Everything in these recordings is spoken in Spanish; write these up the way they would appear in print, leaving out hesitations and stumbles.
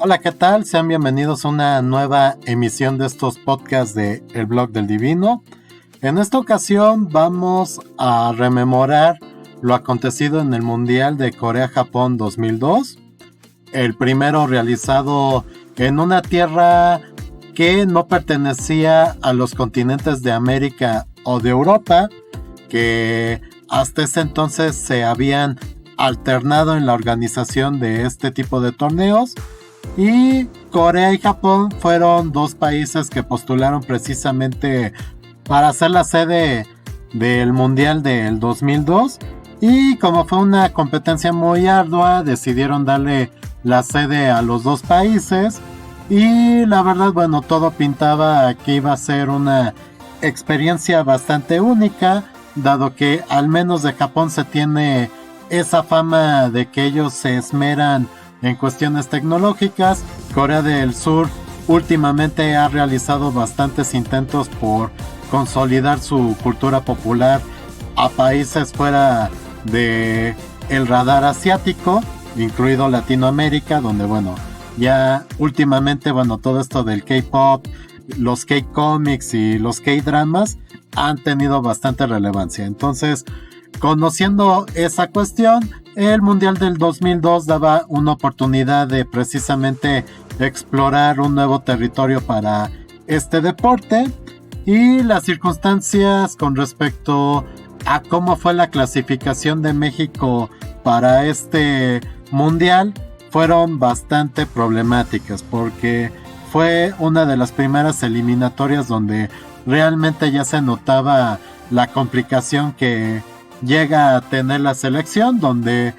Hola, ¿qué tal? Sean bienvenidos a una nueva emisión de estos podcasts de El Blog del Divino. En esta ocasión vamos a rememorar lo acontecido en el Mundial de Corea-Japón 2002, el primero realizado en una tierra que no pertenecía a los continentes de América o de Europa, que hasta ese entonces se habían alternado en la organización de este tipo de torneos. Y Corea y Japón fueron dos países que postularon precisamente para ser la sede del Mundial del 2002. Y como fue una competencia muy ardua, decidieron darle la sede a los dos países. Y la verdad, bueno, todo pintaba que iba a ser una experiencia bastante única, dado que al menos de Japón se tiene esa fama de que ellos se esmeran en cuestiones tecnológicas. Corea del Sur últimamente ha realizado bastantes intentos por consolidar su cultura popular a países fuera de el radar asiático, incluido Latinoamérica, donde bueno, ya últimamente todo esto del K-pop, los K-comics y los K-dramas han tenido bastante relevancia. Entonces, conociendo esa cuestión, el Mundial del 2002 daba una oportunidad de precisamente explorar un nuevo territorio para este deporte, y las circunstancias con respecto a cómo fue la clasificación de México para este Mundial fueron bastante problemáticas, porque fue una de las primeras eliminatorias donde realmente ya se notaba la complicación que llega a tener la selección, donde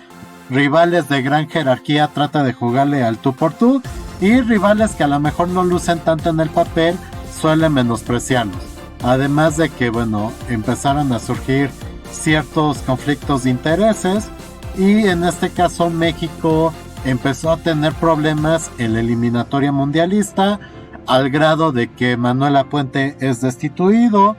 rivales de gran jerarquía trata de jugarle al tú por tú, y rivales que a lo mejor no lucen tanto en el papel suelen menospreciarlos. Además de que empezaron a surgir ciertos conflictos de intereses, y en este caso México empezó a tener problemas en la eliminatoria mundialista, al grado de que Manuel Lapuente es destituido,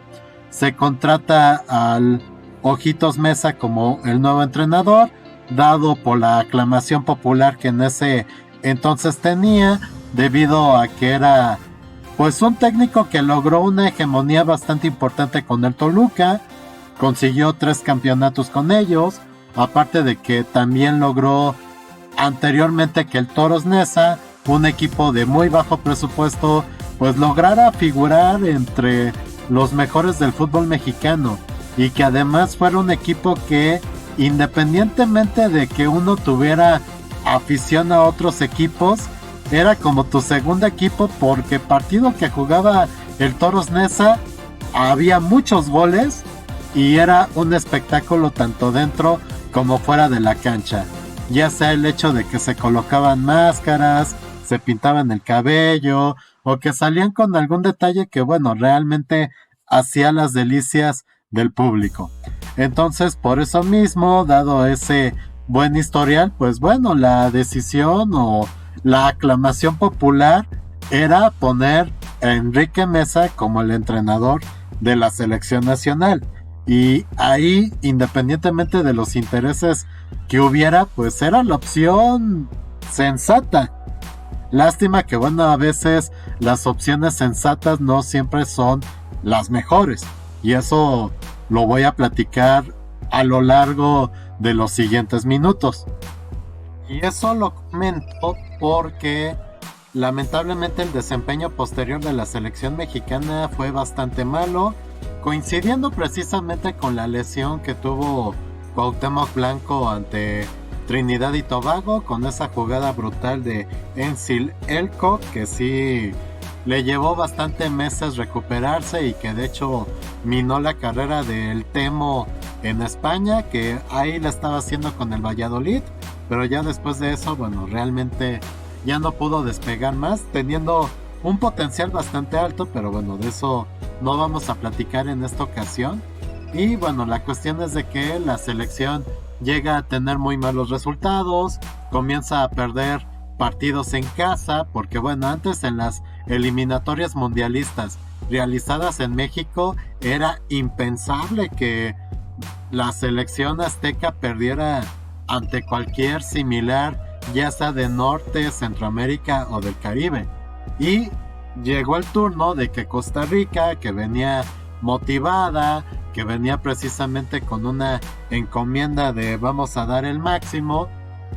se contrata al Ojitos Meza como el nuevo entrenador, dado por la aclamación popular que en ese entonces tenía, debido a que era pues un técnico que logró una hegemonía bastante importante con el Toluca, consiguió 3 campeonatos con ellos, aparte de que también logró anteriormente que el Toros Neza, un equipo de muy bajo presupuesto, pues lograra figurar entre los mejores del fútbol mexicano, y que además fuera un equipo que, independientemente de que uno tuviera afición a otros equipos, era como tu segundo equipo, porque partido que jugaba el Toros Neza había muchos goles y era un espectáculo tanto dentro como fuera de la cancha, ya sea el hecho de que se colocaban máscaras, se pintaban el cabello, o que salían con algún detalle que realmente hacía las delicias del público. Entonces, por eso mismo, dado ese buen historial, la decisión o la aclamación popular era poner a Enrique Meza como el entrenador de la selección nacional. Y ahí, independientemente de los intereses que hubiera, pues era la opción sensata. Lástima que a veces las opciones sensatas no siempre son las mejores, y eso lo voy a platicar a lo largo de los siguientes minutos. Y eso lo comento porque lamentablemente el desempeño posterior de la selección mexicana fue bastante malo, coincidiendo precisamente con la lesión que tuvo Cuauhtémoc Blanco ante Trinidad y Tobago, con esa jugada brutal de Enzil Elco, que sí le llevó bastante meses recuperarse, y que de hecho minó la carrera del Temo en España, que ahí la estaba haciendo con el Valladolid, pero ya después de eso, realmente ya no pudo despegar más, teniendo un potencial bastante alto, pero de eso no vamos a platicar en esta ocasión. Y la cuestión es de que la selección llega a tener muy malos resultados, comienza a perder partidos en casa, porque antes en las eliminatorias mundialistas realizadas en México era impensable que la selección azteca perdiera ante cualquier similar ya sea de Norte, Centroamérica o del Caribe. Y llegó el turno de que Costa Rica, que venía motivada, que venía precisamente con una encomienda de vamos a dar el máximo,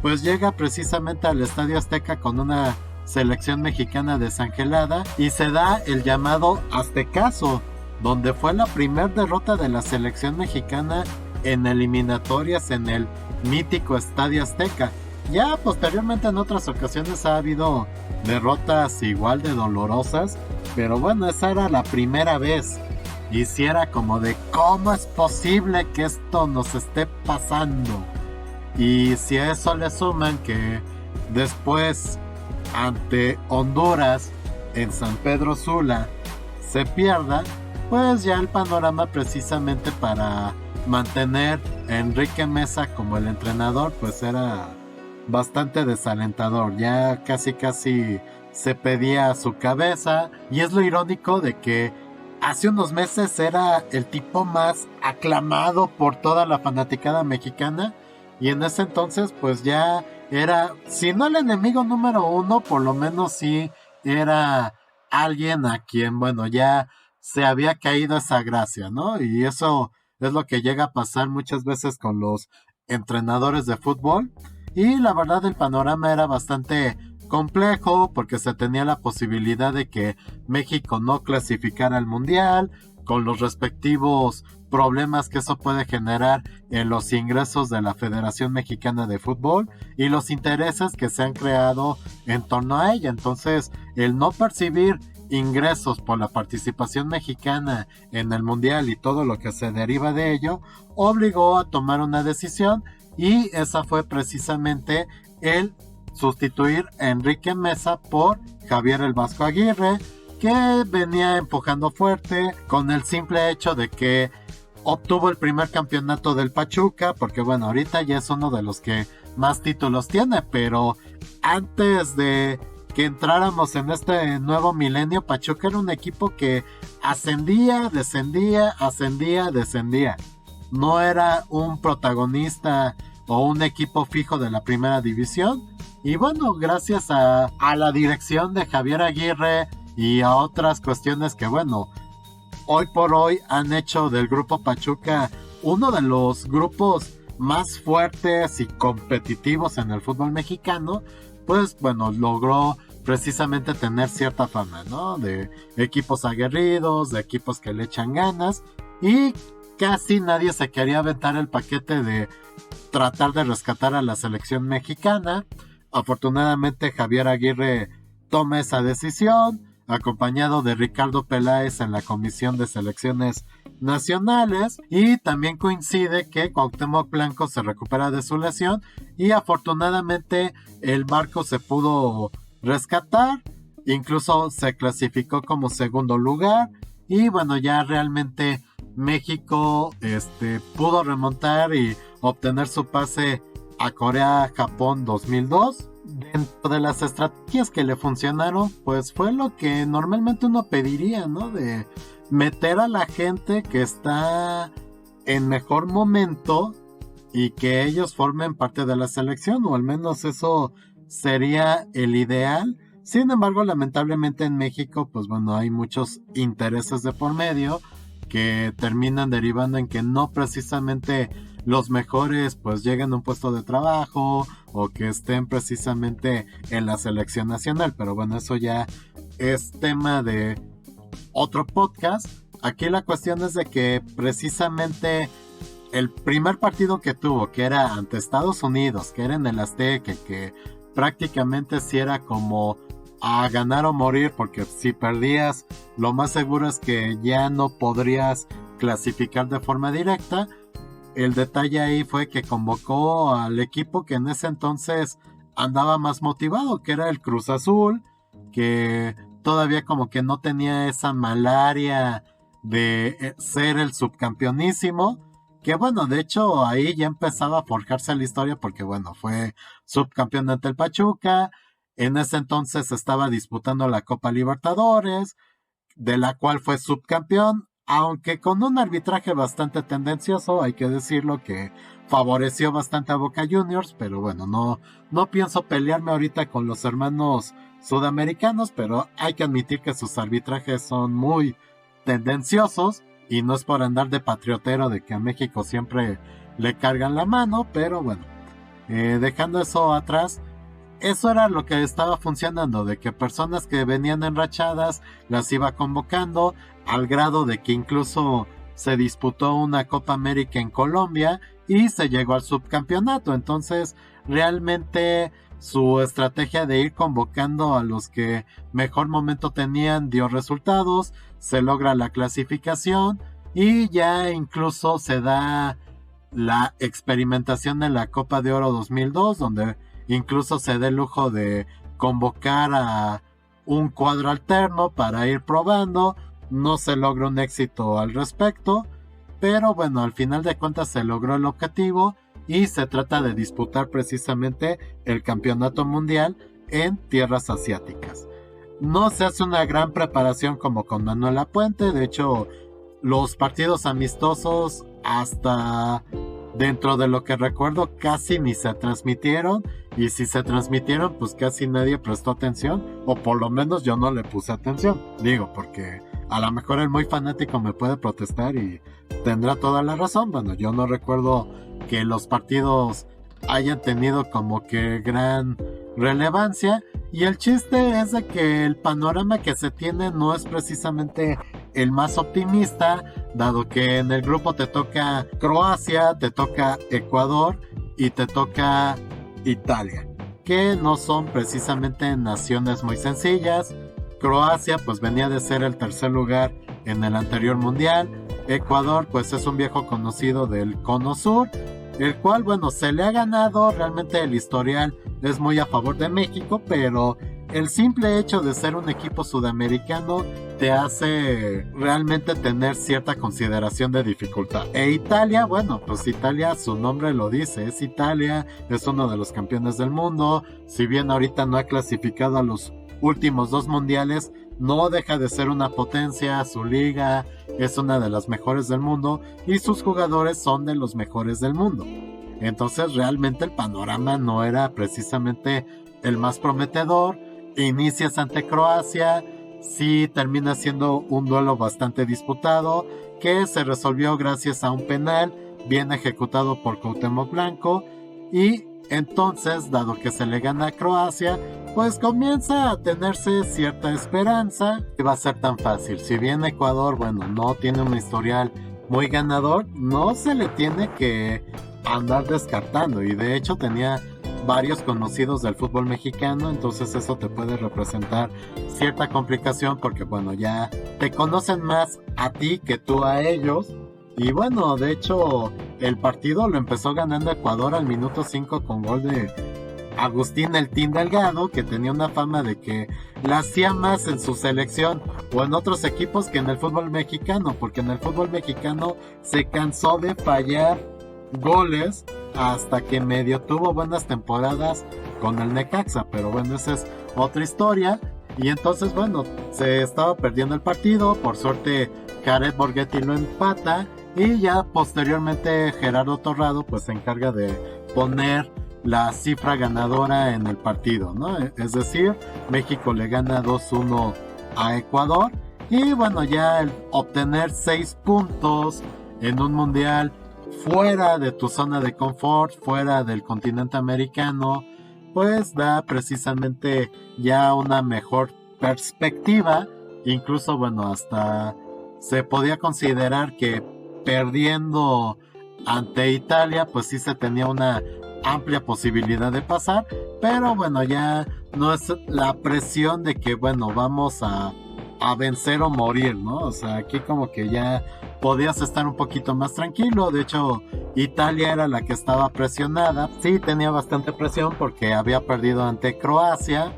pues llega precisamente al Estadio Azteca con una selección mexicana desangelada y se da el llamado Aztecaso, donde fue la primera derrota de la selección mexicana en eliminatorias en el mítico Estadio Azteca. Ya posteriormente en otras ocasiones ha habido derrotas igual de dolorosas, pero bueno, esa era la primera vez. Y si era como de cómo es posible que esto nos esté pasando. Y si a eso le suman que después ante Honduras en San Pedro Sula se pierda, pues ya el panorama precisamente para mantener a Enrique Mesa como el entrenador pues era bastante desalentador. Ya casi se pedía su cabeza. Y es lo irónico de que hace unos meses era el tipo más aclamado por toda la fanaticada mexicana, y en ese entonces pues ya era, si no el enemigo número uno, por lo menos sí era alguien a quien, bueno, ya se había caído esa gracia, ¿no? Y eso es lo que llega a pasar muchas veces con los entrenadores de fútbol. Y la verdad el panorama era bastante complejo porque se tenía la posibilidad de que México no clasificara al mundial, con los respectivos problemas que eso puede generar en los ingresos de la Federación Mexicana de Fútbol y los intereses que se han creado en torno a ella. Entonces, el no percibir ingresos por la participación mexicana en el mundial y todo lo que se deriva de ello, obligó a tomar una decisión, y esa fue precisamente el sustituir a Enrique Mesa por Javier el Vasco Aguirre, que venía empujando fuerte con el simple hecho de que obtuvo el primer campeonato del Pachuca, porque bueno, ahorita ya es uno de los que más títulos tiene, pero antes de que entráramos en este nuevo milenio, Pachuca era un equipo que ascendía, descendía, ascendía, descendía. No era un protagonista o un equipo fijo de la primera división. Y bueno, gracias a la dirección de Javier Aguirre y a otras cuestiones que bueno, hoy por hoy han hecho del grupo Pachuca uno de los grupos más fuertes y competitivos en el fútbol mexicano, pues bueno, logró precisamente tener cierta fama, ¿no? De equipos aguerridos, de equipos que le echan ganas, y casi nadie se quería aventar el paquete de tratar de rescatar a la selección mexicana. Afortunadamente Javier Aguirre toma esa decisión, acompañado de Ricardo Peláez en la Comisión de Selecciones Nacionales, y también coincide que Cuauhtémoc Blanco se recupera de su lesión y afortunadamente el barco se pudo rescatar, incluso se clasificó como segundo lugar, y bueno, ya realmente México pudo remontar y obtener su pase a Corea-Japón 2002. Dentro de las estrategias que le funcionaron, pues fue lo que normalmente uno pediría, ¿no? De meter a la gente que está en mejor momento y que ellos formen parte de la selección, o al menos eso sería el ideal. Sin embargo, lamentablemente en México, pues bueno, hay muchos intereses de por medio que terminan derivando en que no precisamente los mejores pues lleguen a un puesto de trabajo o que estén precisamente en la selección nacional. Pero bueno, eso ya es tema de otro podcast. Aquí la cuestión es de que precisamente el primer partido que tuvo, que era ante Estados Unidos, que era en el Azteca, que prácticamente sí era como a ganar o morir, porque si perdías, lo más seguro es que ya no podrías clasificar de forma directa. El detalle ahí fue que convocó al equipo que en ese entonces andaba más motivado, que era el Cruz Azul, que todavía como que no tenía esa malaria de ser el subcampeonísimo, que bueno, de hecho ahí ya empezaba a forjarse la historia, porque bueno, fue subcampeón ante el Pachuca. En ese entonces estaba disputando la Copa Libertadores, de la cual fue subcampeón. aunque con un arbitraje bastante tendencioso, hay que decirlo, que favoreció bastante a Boca Juniors, pero bueno, no pienso pelearme ahorita con los hermanos sudamericanos, pero hay que admitir que sus arbitrajes son muy tendenciosos, y no es por andar de patriotero de que a México siempre le cargan la mano, pero bueno, dejando eso atrás, eso era lo que estaba funcionando, de que personas que venían enrachadas las iba convocando, al grado de que incluso se disputó una Copa América en Colombia y se llegó al subcampeonato. Entonces realmente su estrategia de ir convocando a los que mejor momento tenían dio resultados, se logra la clasificación y ya incluso se da la experimentación en la Copa de Oro 2002, donde incluso se da el lujo de convocar a un cuadro alterno para ir probando. No se logra un éxito al respecto, pero bueno, al final de cuentas se logró el objetivo y se trata de disputar precisamente el campeonato mundial en tierras asiáticas. No se hace una gran preparación como con Manuel Lapuente, de hecho los partidos amistosos, hasta dentro de lo que recuerdo, casi ni se transmitieron, y si se transmitieron pues casi nadie prestó atención, o por lo menos yo no le puse atención, digo, porque a lo mejor el muy fanático me puede protestar y tendrá toda la razón. Bueno, yo no recuerdo que los partidos hayan tenido como que gran relevancia, y el chiste es de que el panorama que se tiene no es precisamente el más optimista, dado que en el grupo te toca Croacia, te toca Ecuador y te toca Italia, que no son precisamente naciones muy sencillas. Croacia pues venía de ser el tercer lugar en el anterior mundial. Ecuador pues es un viejo conocido del Cono Sur, el cual bueno se le ha ganado. Realmente el historial es muy a favor de México, pero el simple hecho de ser un equipo sudamericano te hace realmente tener cierta consideración de dificultad. E Italia, bueno, pues Italia, su nombre lo dice, es Italia, es uno de los campeones del mundo. Si bien ahorita no ha clasificado a los últimos 2 mundiales, no deja de ser una potencia. Su liga es una de las mejores del mundo y sus jugadores son de los mejores del mundo. Entonces realmente el panorama no era precisamente el más prometedor. Inicias ante Croacia, sí termina siendo un duelo bastante disputado, que se resolvió gracias a un penal bien ejecutado por Cuauhtémoc Blanco, y entonces, dado que se le gana a Croacia, pues comienza a tenerse cierta esperanza que va a ser tan fácil. Si bien Ecuador, bueno, no tiene un historial muy ganador, no se le tiene que andar descartando, y de hecho tenía varios conocidos del fútbol mexicano, entonces eso te puede representar cierta complicación, porque bueno, ya te conocen más a ti que tú a ellos. Y bueno, de hecho el partido lo empezó ganando Ecuador al minuto 5 con gol de Agustín El Tin Delgado, que tenía una fama de que la hacía más en su selección o en otros equipos que en el fútbol mexicano, porque en el fútbol mexicano se cansó de fallar goles hasta que medio tuvo buenas temporadas con el Necaxa, pero bueno, esa es otra historia. Y entonces bueno, se estaba perdiendo el partido, por suerte Jared Borghetti lo empata, y ya posteriormente Gerardo Torrado pues se encarga de poner la cifra ganadora en el partido, ¿no? Es decir, México le gana 2-1 a Ecuador, y bueno, ya el obtener 6 puntos en un mundial fuera de tu zona de confort, fuera del continente americano, pues da precisamente ya una mejor perspectiva. Incluso bueno, hasta se podía considerar que perdiendo ante Italia pues sí se tenía una amplia posibilidad de pasar, pero bueno, ya no es la presión de que bueno, vamos a vencer o morir, ¿no? O sea, aquí como que ya podías estar un poquito más tranquilo. De hecho, Italia era la que estaba presionada. Sí, tenía bastante presión porque había perdido ante Croacia.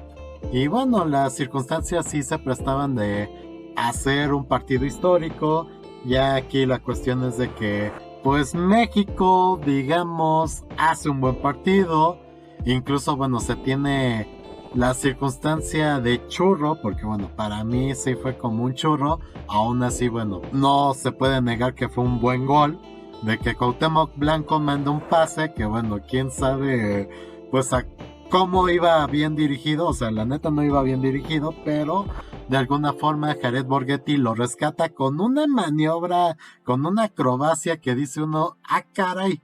Y bueno, las circunstancias sí se prestaban de hacer un partido histórico. Ya aquí la cuestión es de que, pues México, digamos, hace un buen partido. Incluso, bueno, se tiene la circunstancia de churro, porque bueno, para mí sí fue como un churro, aún así, bueno, no se puede negar que fue un buen gol, de que Cuauhtémoc Blanco manda un pase, que bueno, quién sabe, pues a cómo iba bien dirigido, o sea, la neta no iba bien dirigido, pero de alguna forma Jared Borghetti lo rescata con una maniobra, con una acrobacia que dice uno, ah caray,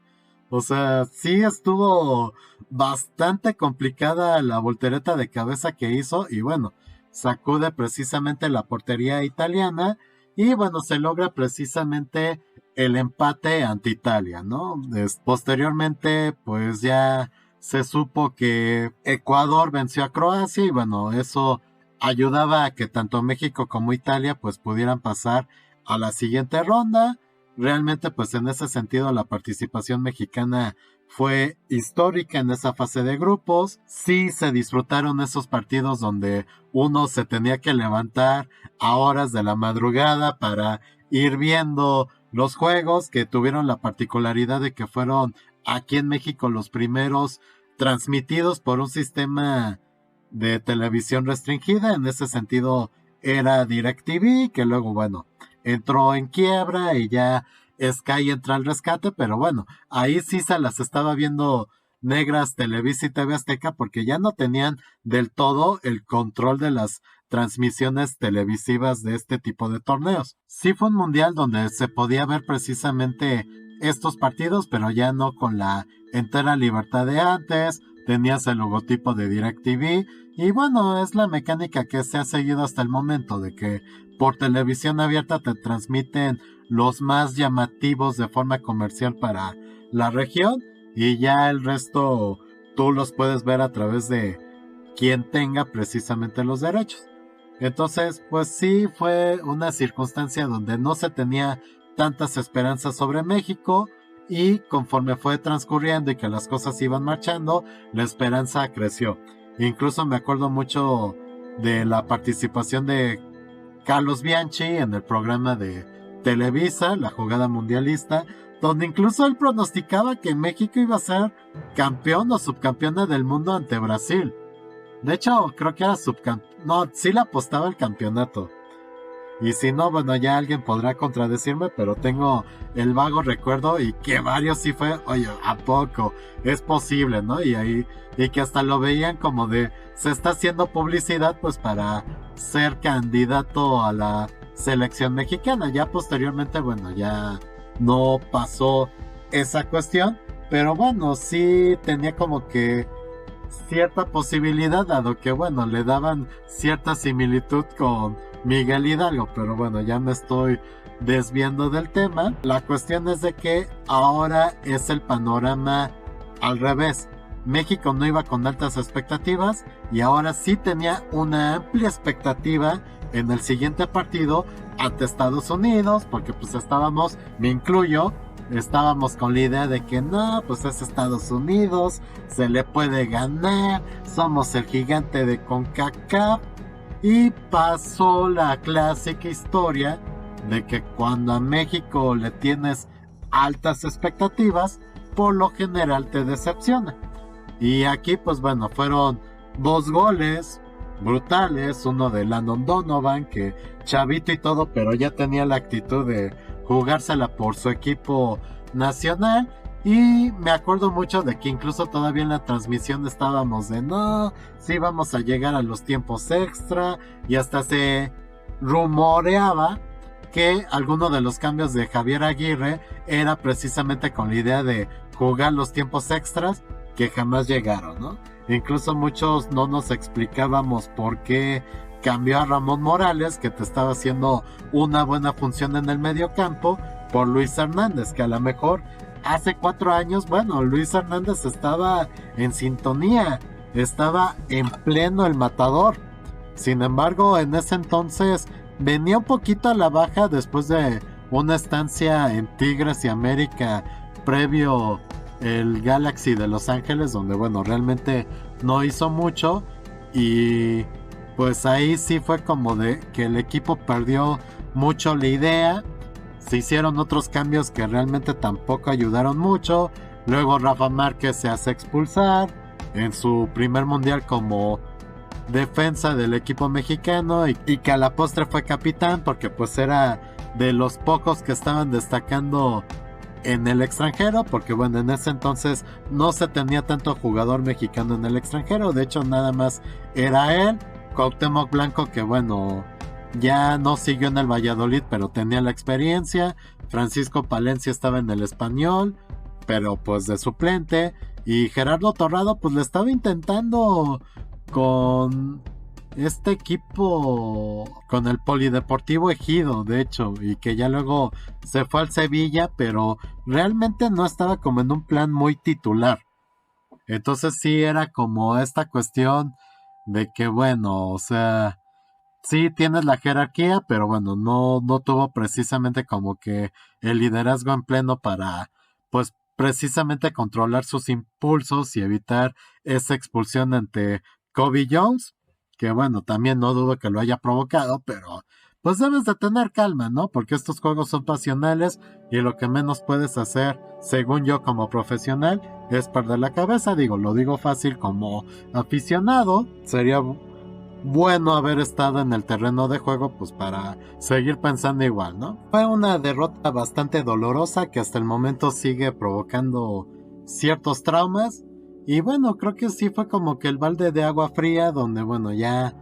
o sea, sí estuvo bastante complicada la voltereta de cabeza que hizo y bueno, sacude precisamente la portería italiana y bueno, se logra precisamente el empate ante Italia, ¿no? Posteriormente, pues ya se supo que Ecuador venció a Croacia y bueno, eso ayudaba a que tanto México como Italia pues pudieran pasar a la siguiente ronda. Realmente pues en ese sentido la participación mexicana fue histórica en esa fase de grupos. Sí se disfrutaron esos partidos donde uno se tenía que levantar a horas de la madrugada para ir viendo los juegos, que tuvieron la particularidad de que fueron aquí en México los primeros transmitidos por un sistema de televisión restringida. En ese sentido era DirecTV, que luego, bueno, entró en quiebra y ya Sky entra al rescate, pero bueno, ahí sí se las estaba viendo negras Televisa y TV Azteca porque ya no tenían del todo el control de las transmisiones televisivas de este tipo de torneos. Sí fue un mundial donde se podía ver precisamente estos partidos, pero ya no con la entera libertad de antes. Tenías el logotipo de DirecTV y bueno, es la mecánica que se ha seguido hasta el momento, de que por televisión abierta te transmiten los más llamativos de forma comercial para la región y ya el resto tú los puedes ver a través de quien tenga precisamente los derechos. Entonces, pues sí fue una circunstancia donde no se tenía tantas esperanzas sobre México y conforme fue transcurriendo y que las cosas iban marchando, la esperanza creció. Incluso me acuerdo mucho de la participación de Carlos Bianchi en el programa de Televisa, La Jugada Mundialista, donde incluso él pronosticaba que México iba a ser campeón o subcampeona del mundo ante Brasil. De hecho, creo que era subcampeón. No, sí le apostaba el campeonato. Y si no, bueno, ya alguien podrá contradecirme, pero tengo el vago recuerdo y que varios sí fue, oye, ¿a poco? Es posible, ¿no? Y que hasta lo veían como de, se está haciendo publicidad pues para ser candidato a la selección mexicana. Ya posteriormente, bueno, ya no pasó esa cuestión, pero bueno, sí tenía como que cierta posibilidad, dado que bueno, le daban cierta similitud con Miguel Hidalgo, pero bueno, ya me estoy desviando del tema. La cuestión es de que ahora es el panorama al revés. México no iba con altas expectativas y ahora sí tenía una amplia expectativa en el siguiente partido ante Estados Unidos, porque pues estábamos, me incluyo, estábamos con la idea de que no, pues es Estados Unidos, se le puede ganar, somos el gigante de CONCACAF. Y pasó la clásica historia de que cuando a México le tienes altas expectativas, por lo general te decepciona. Y aquí pues bueno, fueron 2 goles brutales, uno de Landon Donovan, que chavito y todo, pero ya tenía la actitud de jugársela por su equipo nacional. Y me acuerdo mucho de que incluso todavía en la transmisión estábamos de no, sí vamos a llegar a los tiempos extra, y hasta se rumoreaba que alguno de los cambios de Javier Aguirre era precisamente con la idea de jugar los tiempos extras que jamás llegaron, ¿no? Incluso muchos no nos explicábamos por qué cambió a Ramón Morales, que te estaba haciendo una buena función en el medio campo, por Luis Hernández, que a lo mejor hace 4 años, bueno, Luis Hernández estaba en sintonía, estaba en pleno el matador. Sin embargo, en ese entonces venía un poquito a la baja después de una estancia en Tigres y América previo el Galaxy de Los Ángeles, donde bueno, realmente no hizo mucho y pues ahí sí fue como de que el equipo perdió mucho la idea. Se hicieron otros cambios que realmente tampoco ayudaron mucho. Luego Rafa Márquez se hace expulsar en su primer mundial como defensa del equipo mexicano y que a la postre fue capitán porque pues era de los pocos que estaban destacando en el extranjero, porque bueno, en ese entonces no se tenía tanto jugador mexicano en el extranjero, de hecho nada más era él, Cuauhtémoc Blanco, que bueno, ya no siguió en el Valladolid, pero tenía la experiencia, Francisco Palencia estaba en el Español, pero pues de suplente, y Gerardo Torrado pues le estaba intentando con este equipo, con el Polideportivo Ejido, de hecho, y que ya luego se fue al Sevilla, pero realmente no estaba como en un plan muy titular. Entonces sí era como esta cuestión de que bueno, o sea, sí tienes la jerarquía, pero bueno, no tuvo precisamente como que el liderazgo en pleno para, pues precisamente controlar sus impulsos y evitar esa expulsión ante Kobe Jones, que bueno, también no dudo que lo haya provocado, pero pues debes de tener calma, ¿no? Porque estos juegos son pasionales y lo que menos puedes hacer, según yo como profesional, es perder la cabeza. Digo, lo digo fácil como aficionado, sería bueno haber estado en el terreno de juego pues para seguir pensando igual, ¿no? Fue una derrota bastante dolorosa que hasta el momento sigue provocando ciertos traumas y bueno, creo que sí fue como que el balde de agua fría donde bueno, ya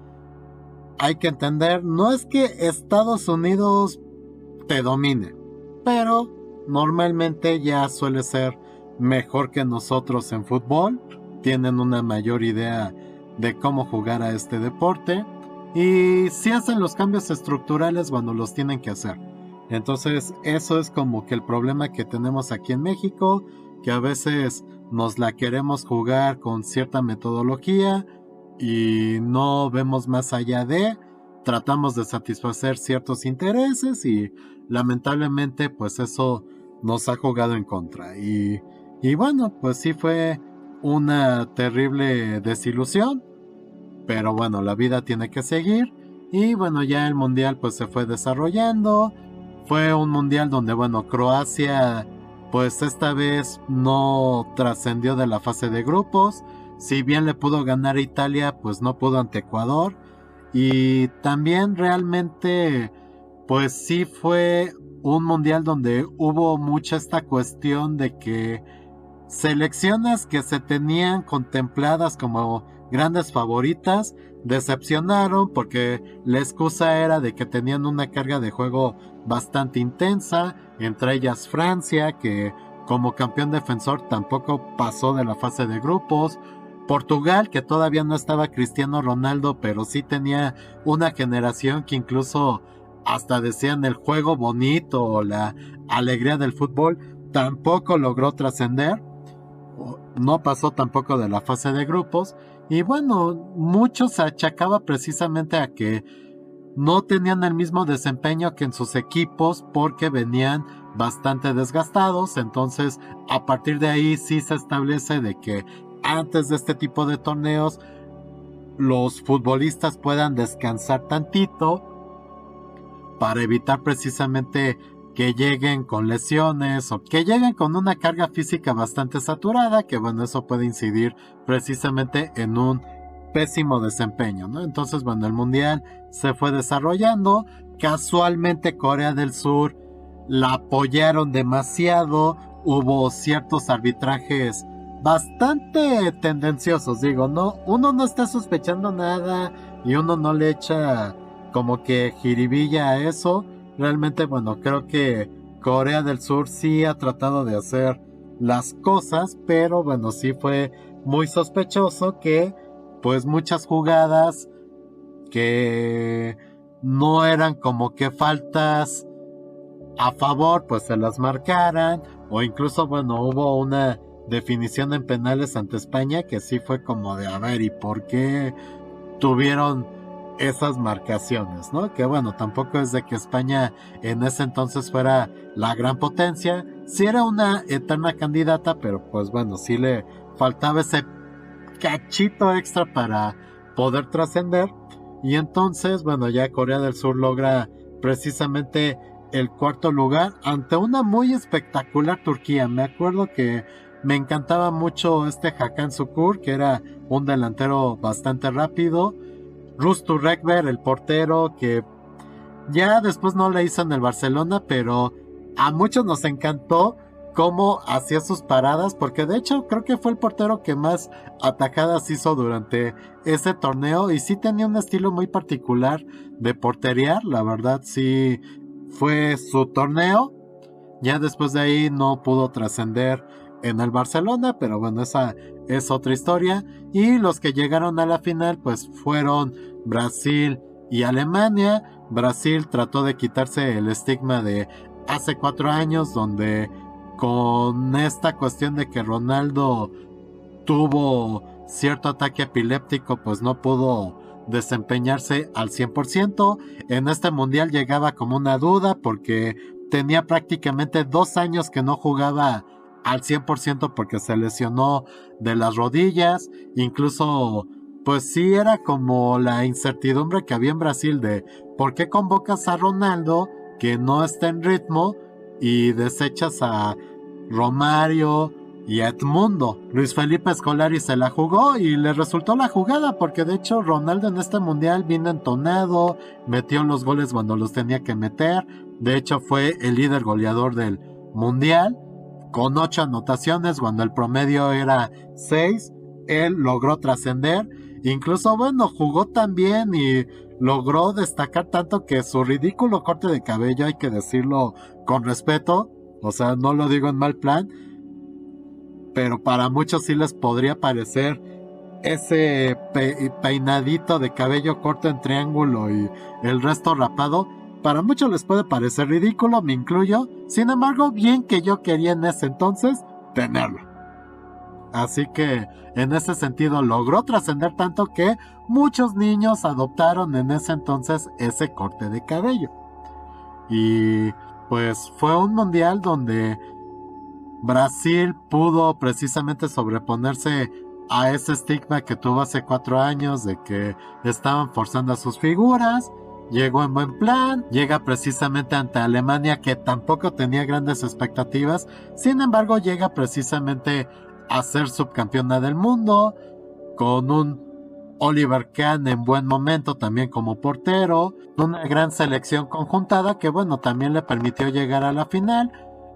hay que entender, no es que Estados Unidos te domine, pero normalmente ya suele ser mejor que nosotros en fútbol, tienen una mayor idea de cómo jugar a este deporte y si hacen los cambios estructurales cuando los tienen que hacer. Entonces eso es como que el problema que tenemos aquí en México, que a veces nos la queremos jugar con cierta metodología y no vemos más allá de, tratamos de satisfacer ciertos intereses y lamentablemente pues eso nos ha jugado en contra y bueno, pues sí fue una terrible desilusión, pero bueno, la vida tiene que seguir y bueno, ya el mundial pues se fue desarrollando, fue un mundial donde bueno, Croacia pues esta vez no trascendió de la fase de grupos, si bien le pudo ganar a Italia pues no pudo ante Ecuador y también realmente pues sí fue un mundial donde hubo mucha esta cuestión de que selecciones que se tenían contempladas como grandes favoritas decepcionaron porque la excusa era de que tenían una carga de juego bastante intensa, entre ellas Francia, que como campeón defensor tampoco pasó de la fase de grupos, Portugal, que todavía no estaba Cristiano Ronaldo, pero sí tenía una generación que incluso hasta decían el juego bonito o la alegría del fútbol, tampoco logró trascender, no pasó tampoco de la fase de grupos y bueno, mucho se achacaba precisamente a que no tenían el mismo desempeño que en sus equipos porque venían bastante desgastados, entonces a partir de ahí sí se establece de que antes de este tipo de torneos los futbolistas puedan descansar tantito para evitar precisamente que lleguen con lesiones o que lleguen con una carga física bastante saturada, que bueno, eso puede incidir precisamente en un pésimo desempeño, ¿no? Entonces, bueno, el mundial se fue desarrollando, casualmente Corea del Sur la apoyaron demasiado, hubo ciertos arbitrajes bastante tendenciosos, digo, no, uno no está sospechando nada y uno no le echa como que jiribilla a eso. Realmente, bueno, creo que Corea del Sur sí ha tratado de hacer las cosas, pero bueno, sí fue muy sospechoso que pues muchas jugadas que no eran como que faltas a favor, pues se las marcaran, o incluso, bueno, hubo una definición en penales ante España que sí fue como de, a ver, ¿y por qué tuvieron esas marcaciones, ¿no? Que bueno, tampoco es de que España en ese entonces fuera la gran potencia, sí era una eterna candidata, pero pues bueno, sí le faltaba ese cachito extra para poder trascender, y entonces, bueno, ya Corea del Sur logra precisamente el cuarto lugar ante una muy espectacular Turquía. Me acuerdo que me encantaba mucho este Hakan Şükür, que era un delantero bastante rápido, Rustu Rekber, el portero, que ya después no le hizo en el Barcelona, pero a muchos nos encantó cómo hacía sus paradas, porque de hecho creo que fue el portero que más atajadas hizo durante ese torneo y sí tenía un estilo muy particular de porterear, la verdad sí fue su torneo. Ya después de ahí no pudo trascender en el Barcelona, pero bueno, esa es otra historia. Y los que llegaron a la final pues fueron Brasil y Alemania. Brasil trató de quitarse el estigma de hace 4 años, donde con esta cuestión de que Ronaldo tuvo cierto ataque epiléptico, pues no pudo desempeñarse al 100%. En este mundial llegaba como una duda porque tenía prácticamente 2 años que no jugaba al 100% porque se lesionó de las rodillas. Incluso, pues sí era como la incertidumbre que había en Brasil de por qué convocas a Ronaldo que no está en ritmo y desechas a Romario y Edmundo. Luis Felipe Scolari se la jugó y le resultó la jugada porque de hecho Ronaldo en este mundial vino entonado, metió los goles cuando los tenía que meter, de hecho fue el líder goleador del mundial con 8 anotaciones cuando el promedio era 6. Él logró trascender, incluso bueno, jugó tan bien y logró destacar tanto que su ridículo corte de cabello, hay que decirlo con respeto, o sea, no lo digo en mal plan, pero para muchos sí les podría parecer ese peinadito de cabello corto en triángulo y el resto rapado. Para muchos les puede parecer ridículo, me incluyo. Sin embargo, bien que yo quería en ese entonces tenerlo. Así que en ese sentido logró trascender tanto que muchos niños adoptaron en ese entonces ese corte de cabello. Y pues fue un mundial donde Brasil pudo precisamente sobreponerse a ese estigma que tuvo hace 4 años de que estaban forzando a sus figuras. Llegó en buen plan, llega precisamente ante Alemania que tampoco tenía grandes expectativas, sin embargo llega precisamente a ser subcampeona del mundo, con un Oliver Kahn en buen momento también como portero, una gran selección conjuntada que bueno también le permitió llegar a la final.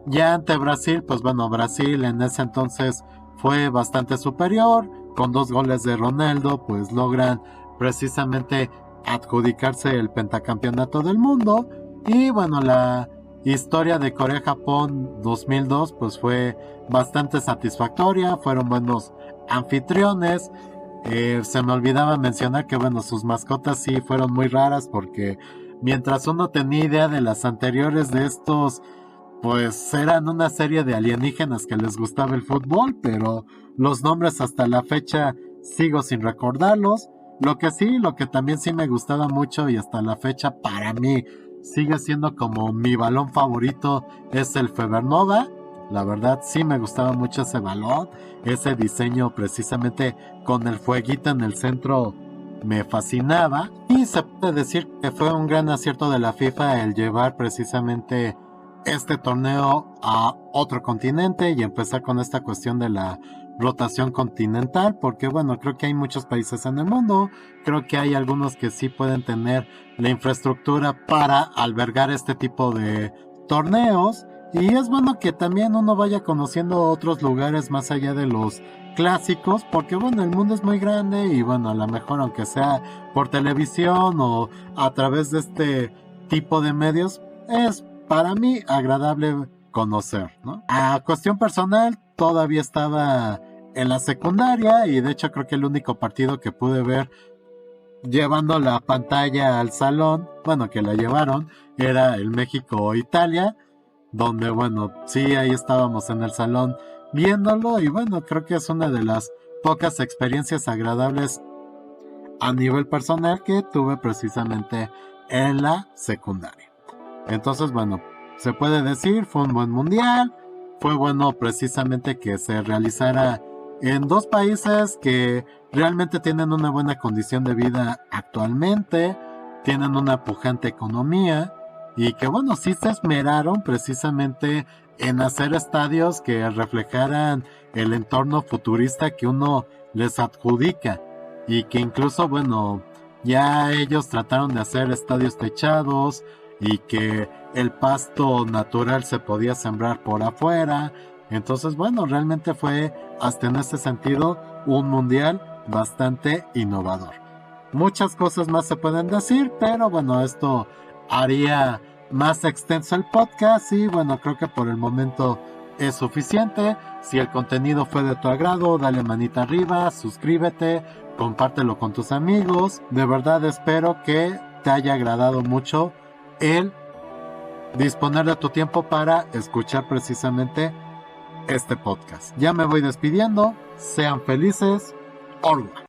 Ya ante Brasil, pues bueno, Brasil en ese entonces fue bastante superior, con 2 goles de Ronaldo, pues logran precisamente adjudicarse el pentacampeonato del mundo. Y bueno, la historia de Corea-Japón 2002 pues fue bastante satisfactoria, fueron buenos anfitriones. Se me olvidaba mencionar que bueno, sus mascotas sí fueron muy raras porque mientras uno tenía idea de las anteriores de estos, pues eran una serie de alienígenas que les gustaba el fútbol, pero los nombres hasta la fecha sigo sin recordarlos. Lo que también sí me gustaba mucho y hasta la fecha para mí sigue siendo como mi balón favorito es el Febernova. La verdad sí me gustaba mucho ese balón, ese diseño precisamente con el fueguito en el centro me fascinaba. Y se puede decir que fue un gran acierto de la FIFA el llevar precisamente este torneo a otro continente y empezar con esta cuestión de la rotación continental, porque bueno, creo que hay muchos países en el mundo, creo que hay algunos que sí pueden tener la infraestructura para albergar este tipo de torneos, y es bueno que también uno vaya conociendo otros lugares más allá de los clásicos, porque bueno, el mundo es muy grande y bueno, a lo mejor aunque sea por televisión o a través de este tipo de medios, es para mí agradable conocer, ¿no? A cuestión personal, todavía estaba en la secundaria y de hecho creo que el único partido que pude ver llevando la pantalla al salón, bueno, que la llevaron, era el México-Italia, donde bueno, sí, ahí estábamos en el salón viéndolo y bueno, creo que es una de las pocas experiencias agradables a nivel personal que tuve precisamente en la secundaria. Entonces, bueno, se puede decir, fue un buen mundial, fue bueno precisamente que se realizara en 2 países que realmente tienen una buena condición de vida actualmente, tienen una pujante economía y que bueno, sí se esmeraron precisamente en hacer estadios que reflejaran el entorno futurista que uno les adjudica y que incluso, bueno, Ya ellos trataron de hacer estadios techados y que el pasto natural se podía sembrar por afuera. Entonces, bueno, realmente fue hasta en ese sentido un mundial bastante innovador. Muchas cosas más se pueden decir, pero bueno, esto haría más extenso el podcast y bueno, creo que por el momento es suficiente. Si el contenido fue de tu agrado, dale manita arriba, suscríbete, compártelo con tus amigos. De verdad espero que te haya agradado mucho el disponer de tu tiempo para escuchar precisamente este podcast. Ya me voy despidiendo. Sean felices. Orwa.